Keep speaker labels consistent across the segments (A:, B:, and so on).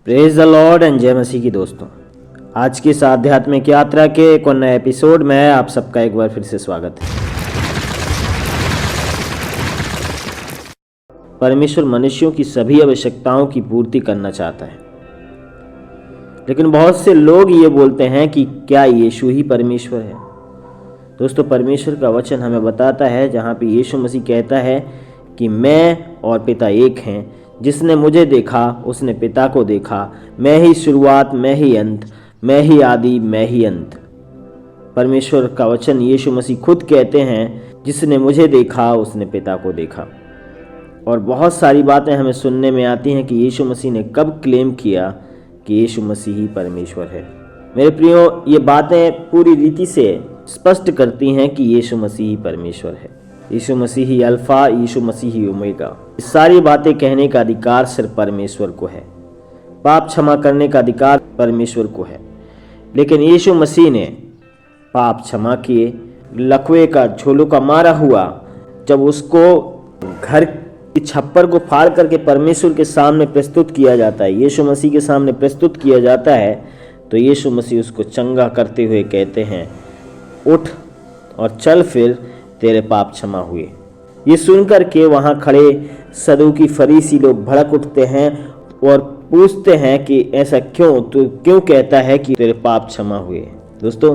A: Praise the Lord and जय मसीह की दोस्तों, आज की इस आध्यात्मिक यात्रा के एक और नए एपिसोड में आप सबका एक बार फिर से स्वागत है। परमेश्वर मनुष्यों की सभी आवश्यकताओं की पूर्ति करना चाहता है, लेकिन बहुत से लोग ये बोलते हैं कि क्या यीशु ही परमेश्वर है। दोस्तों, परमेश्वर का वचन हमें बताता है, जहाँ पे यीशु मसीह कहता है कि मैं और पिता एक हैं। जिसने मुझे देखा उसने पिता को देखा। मैं ही शुरुआत, मैं ही अंत, मैं ही आदि, मैं ही अंत। परमेश्वर का वचन यीशु मसीह खुद कहते हैं, जिसने मुझे देखा उसने पिता को देखा। और बहुत सारी बातें हमें सुनने में आती हैं कि यीशु मसीह ने कब क्लेम किया कि यीशु मसीह ही परमेश्वर है। मेरे प्रियो, ये बातें पूरी रीति से स्पष्ट करती हैं कि यीशु मसीह ही परमेश्वर है। यीशु मसीह ही अल्फा, यीशु मसीह ही ओमेगा। ये सारी बातें कहने का अधिकार सिर्फ परमेश्वर को है। पाप क्षमा करने का अधिकार परमेश्वर को है, लेकिन यीशु मसीह ने पाप क्षमा किए। लकवे का, झोलों का मारा हुआ, जब उसको घर की छप्पर को फाड़ करके परमेश्वर के सामने प्रस्तुत किया जाता है, यीशु मसीह के सामने प्रस्तुत किया जाता है, तो यीशु मसीह उसको चंगा करते हुए कहते हैं, उठ और चल, फिर तेरे पाप क्षमा हुए। ये सुनकर के वहाँ खड़े सदूकी फरीसी लोग भड़क उठते हैं और पूछते हैं कि ऐसा क्यों, तू क्यों कहता है कि तेरे पाप क्षमा हुए। दोस्तों,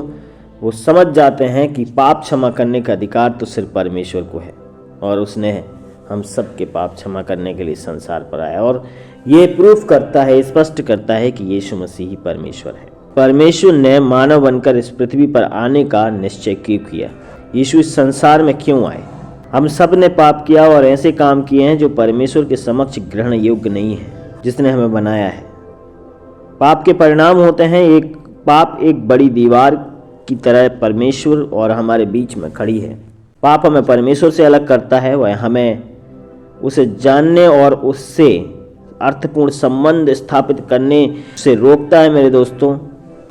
A: वो समझ जाते हैं कि पाप क्षमा करने का अधिकार तो सिर्फ परमेश्वर को है, और उसने हम सब के पाप क्षमा करने के लिए संसार पर आया। और ये प्रूफ करता है, स्पष्ट करता है कि यीशु मसीह ही परमेश्वर है। परमेश्वर ने मानव बनकर इस पृथ्वी पर आने का निश्चय क्यों किया? यीशु इस संसार में क्यों आए? हम सब ने पाप किया और ऐसे काम किए हैं जो परमेश्वर के समक्ष ग्रहण योग्य नहीं है, जिसने हमें बनाया है। पाप के परिणाम होते हैं, पाप एक बड़ी दीवार की तरह परमेश्वर और हमारे बीच में खड़ी है। पाप हमें परमेश्वर से अलग करता है, वह हमें उसे जानने और उससे अर्थपूर्ण संबंध स्थापित करने से रोकता है। मेरे दोस्तों,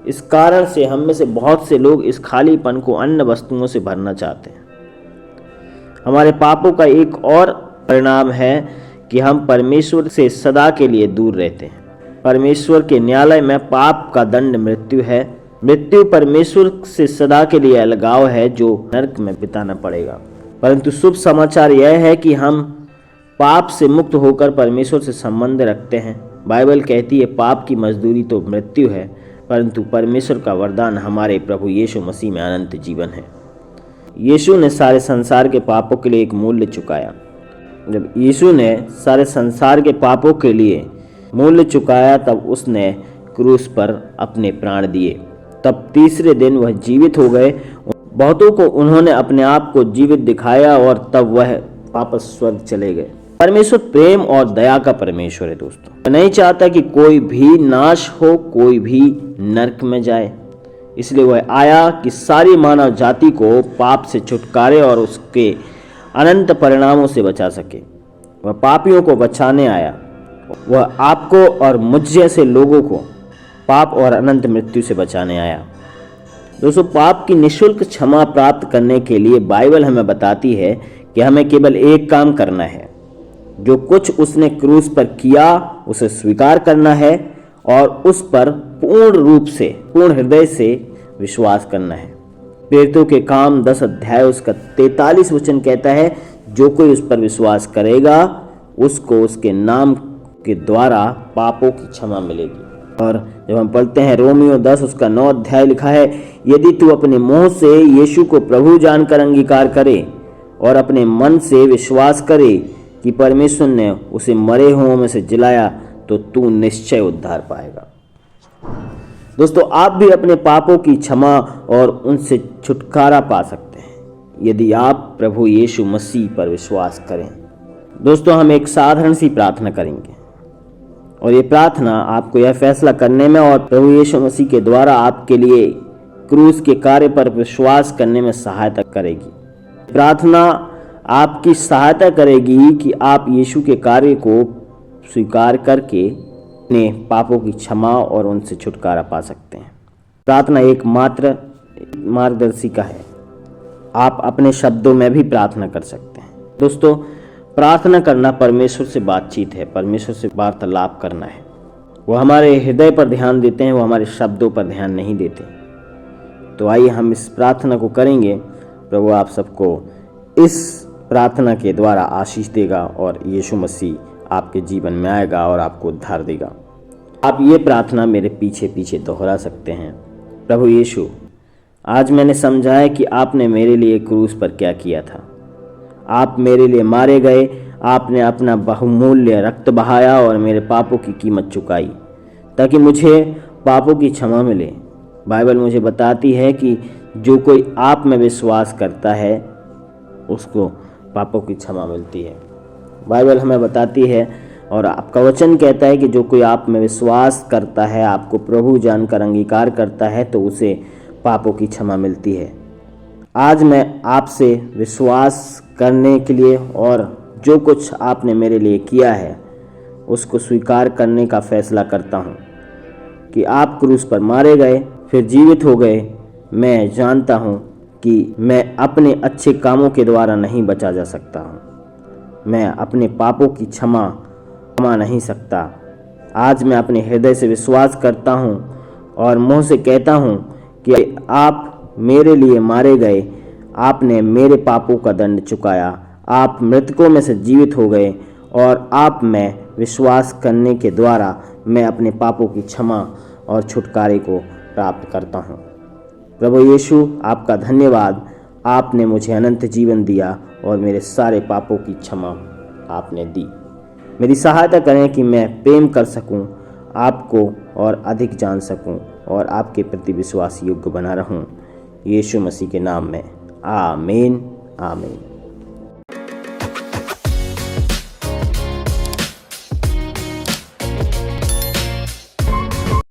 A: इस कारण से हम में से बहुत से लोग इस खालीपन को अन्य वस्तुओं से भरना चाहते हैं। हमारे पापों का एक और परिणाम है कि हम परमेश्वर से सदा के लिए दूर रहते हैं। परमेश्वर के न्यायालय में पाप का दंड मृत्यु है। मृत्यु परमेश्वर से सदा के लिए अलगाव है, जो नरक में बिताना पड़ेगा। परंतु शुभ समाचार यह है कि हम पाप से मुक्त होकर परमेश्वर से संबंध रखते हैं। बाइबल कहती है, पाप की मजदूरी तो मृत्यु है, परंतु परमेश्वर का वरदान हमारे प्रभु यीशु मसीह में अनंत जीवन है। यीशु ने सारे संसार के पापों के लिए एक मूल्य चुकाया। जब यीशु ने सारे संसार के पापों के लिए मूल्य चुकाया, तब उसने क्रूस पर अपने प्राण दिए। तब तीसरे दिन वह जीवित हो गए। बहुतों को उन्होंने अपने आप को जीवित दिखाया और तब वह वापस स्वर्ग चले गए। परमेश्वर प्रेम और दया का परमेश्वर है। दोस्तों, वह नहीं चाहता कि कोई भी नाश हो, कोई भी नरक में जाए। इसलिए वह आया कि सारी मानव जाति को पाप से छुटकारे और उसके अनंत परिणामों से बचा सके। वह पापियों को बचाने आया। वह आपको और मुझ जैसे लोगों को पाप और अनंत मृत्यु से बचाने आया। दोस्तों, पाप की निःशुल्क क्षमा प्राप्त करने के लिए बाइबल हमें बताती है कि हमें केवल एक काम करना है। जो कुछ उसने क्रूस पर किया उसे स्वीकार करना है और उस पर पूर्ण रूप से, पूर्ण हृदय से विश्वास करना है। प्रेरितों के काम 10 अध्याय उसका 43 वचन कहता है, जो कोई उस पर विश्वास करेगा उसको उसके नाम के द्वारा पापों की क्षमा मिलेगी। और जब हम पढ़ते हैं रोमियो 10 उसका 9 अध्याय, लिखा है, यदि तू अपने मुंह से यीशु को प्रभु जानकर अंगीकार करे और अपने मन से विश्वास करे कि परमेश्वर ने उसे मरे हुओं में से जिलाया, तो तू निश्चय उद्धार पाएगा। दोस्तों, आप भी अपने पापों की क्षमा और उनसे छुटकारा पा सकते हैं यदि आप प्रभु यीशु मसीह पर विश्वास करें। दोस्तों, हम एक साधारण सी प्रार्थना करेंगे और ये प्रार्थना आपको यह फैसला करने में और प्रभु यीशु मसीह के द्वारा आपके लिए क्रूस के कार्य पर विश्वास करने में सहायता करेगी। प्रार्थना आपकी सहायता करेगी कि आप यीशु के कार्य को स्वीकार करके अपने पापों की क्षमा और उनसे छुटकारा पा सकते हैं। प्रार्थना एकमात्र मार्गदर्शिका है। आप अपने शब्दों में भी प्रार्थना कर सकते हैं। दोस्तों, प्रार्थना करना परमेश्वर से बातचीत है, परमेश्वर से वार्तालाप करना है। वो हमारे हृदय पर ध्यान देते हैं, वो हमारे शब्दों पर ध्यान नहीं देते। तो आइए हम इस प्रार्थना को करेंगे। प्रभु आप सबको इस प्रार्थना के द्वारा आशीष देगा और यीशु मसीह आपके जीवन में आएगा और आपको उद्धार देगा। आप ये प्रार्थना मेरे पीछे पीछे दोहरा सकते हैं। प्रभु यीशु, आज मैंने समझा है कि आपने मेरे लिए क्रूस पर क्या किया था। आप मेरे लिए मारे गए, आपने अपना बहुमूल्य रक्त बहाया और मेरे पापों की कीमत चुकाई ताकि मुझे पापों की क्षमा मिले। बाइबल मुझे बताती है कि जो कोई आप में विश्वास करता है उसको पापों की क्षमा मिलती है। बाइबल हमें बताती है और आपका वचन कहता है कि जो कोई आप में विश्वास करता है, आपको प्रभु जानकर अंगीकार करता है, तो उसे पापों की क्षमा मिलती है। आज मैं आपसे विश्वास करने के लिए और जो कुछ आपने मेरे लिए किया है उसको स्वीकार करने का फैसला करता हूँ कि आप क्रूस पर मारे गए, फिर जीवित हो गए। मैं जानता हूँ कि मैं अपने अच्छे कामों के द्वारा नहीं बचा जा सकता हूँ। मैं अपने पापों की क्षमा नहीं सकता। आज मैं अपने हृदय से विश्वास करता हूँ और मुँह से कहता हूँ कि आप मेरे लिए मारे गए, आपने मेरे पापों का दंड चुकाया, आप मृतकों में से जीवित हो गए और आप में विश्वास करने के द्वारा मैं अपने पापों की क्षमा और छुटकारे को प्राप्त करता हूँ। प्रभु यीशु, आपका धन्यवाद। आपने मुझे अनंत जीवन दिया और मेरे सारे पापों की क्षमा आपने दी। मेरी सहायता करें कि मैं प्रेम कर सकूं, आपको और अधिक जान सकूं और आपके प्रति विश्वास योग्य बना रहूं। यीशु मसीह के नाम में आमीन, आमीन।